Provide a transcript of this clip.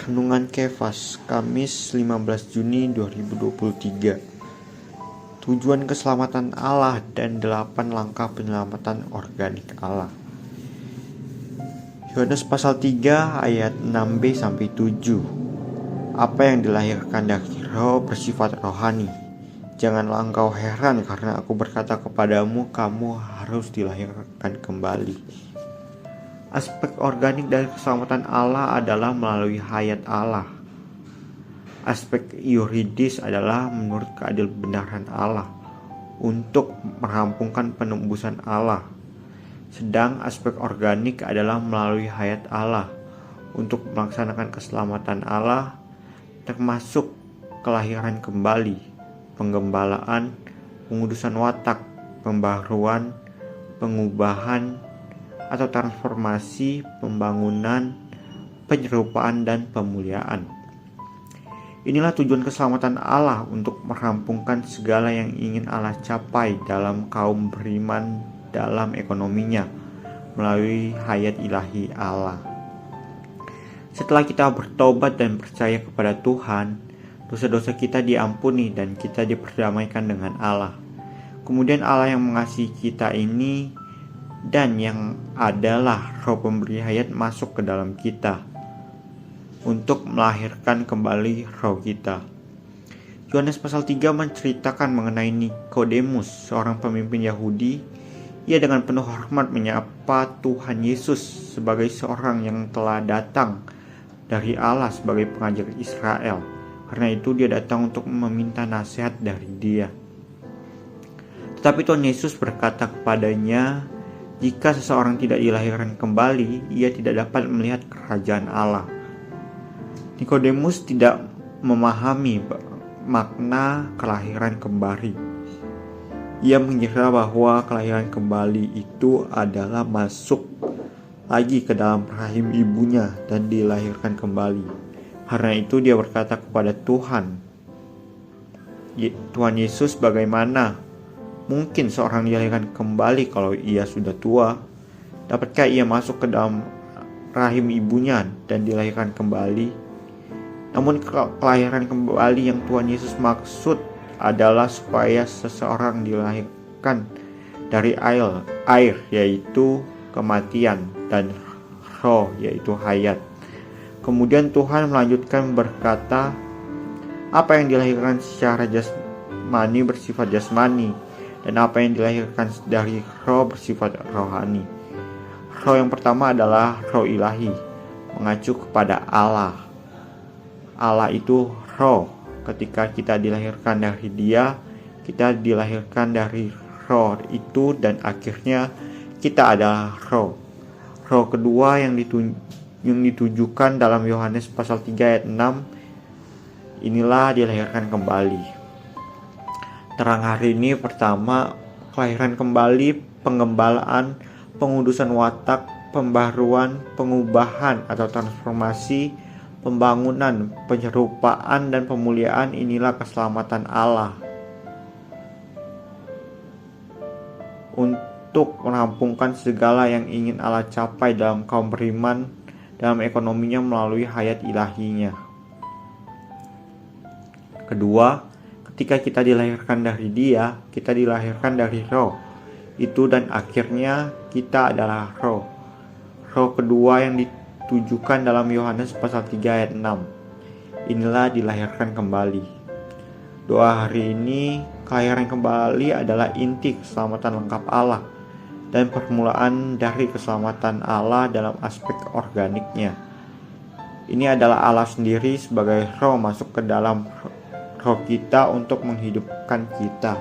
Renungan Kefas, Kamis 15 Juni 2023. Tujuan keselamatan Allah dan 8 langkah penyelamatan organik Allah. Yohanes pasal 3 ayat 6b-7. Apa yang dilahirkan dari roh bersifat rohani. Janganlah engkau heran karena aku berkata kepadamu, kamu harus dilahirkan kembali. Aspek organik dari keselamatan Allah adalah melalui hayat Allah. Aspek yuridis adalah menurut keadilbenaran Allah untuk merampungkan penebusan Allah. Sedang aspek organik adalah melalui hayat Allah untuk melaksanakan keselamatan Allah, termasuk kelahiran kembali, penggembalaan, pengudusan watak, pembaharuan, pengubahan atau transformasi, pembangunan, penyerupaan, dan pemuliaan. Inilah tujuan keselamatan Allah untuk merampungkan segala yang ingin Allah capai dalam kaum beriman dalam ekonominya melalui hayat ilahi Allah. Setelah kita bertobat dan percaya kepada Tuhan, dosa-dosa kita diampuni dan kita diperdamaikan dengan Allah. Kemudian Allah yang mengasihi kita ini dan yang adalah roh pemberi hayat masuk ke dalam kita untuk melahirkan kembali roh kita. Yohanes pasal 3 menceritakan mengenai Nikodemus, seorang pemimpin Yahudi. Ia dengan penuh hormat menyapa Tuhan Yesus sebagai seorang yang telah datang dari Allah sebagai pengajar Israel. Karena itu dia datang untuk meminta nasihat dari dia. Tetapi Tuhan Yesus berkata kepadanya, jika seseorang tidak dilahirkan kembali, ia tidak dapat melihat kerajaan Allah. Nikodemus tidak memahami makna kelahiran kembali. Ia mengira bahwa kelahiran kembali itu adalah masuk lagi ke dalam rahim ibunya dan dilahirkan kembali. Karena itu dia berkata kepada Tuhan Yesus, bagaimana mungkin seorang dilahirkan kembali kalau ia sudah tua? Dapatkah ia masuk ke dalam rahim ibunya dan dilahirkan kembali? Namun kelahiran kembali yang Tuhan Yesus maksud adalah supaya seseorang dilahirkan dari air yaitu kematian, dan roh yaitu hayat. Kemudian Tuhan melanjutkan berkata, apa yang dilahirkan secara jasmani bersifat jasmani, dan apa yang dilahirkan dari roh bersifat rohani. Roh yang pertama adalah roh ilahi, mengacu kepada Allah. Allah itu roh. Ketika kita dilahirkan dari Dia, kita dilahirkan dari roh itu, dan akhirnya kita adalah roh. Roh kedua yang ditujukan dalam Yohanes pasal 3 ayat 6, inilah dilahirkan kembali. Terang hari ini pertama, kelahiran kembali, penggembalaan, pengudusan watak, pembaharuan, pengubahan atau transformasi, pembangunan, penyerupaan, dan pemuliaan. Inilah keselamatan Allah untuk merampungkan segala yang ingin Allah capai dalam kaum beriman dalam ekonominya melalui hayat ilahinya. Kedua, ketika kita dilahirkan dari Dia, kita dilahirkan dari roh itu, dan akhirnya kita adalah roh. Roh kedua yang ditujukan dalam Yohanes pasal 3 ayat 6. Inilah dilahirkan kembali. Doa hari ini, kelahiran kembali adalah inti keselamatan lengkap Allah dan permulaan dari keselamatan Allah dalam aspek organiknya. Ini adalah Allah sendiri sebagai roh masuk ke dalam roh kita untuk menghidupkan kita.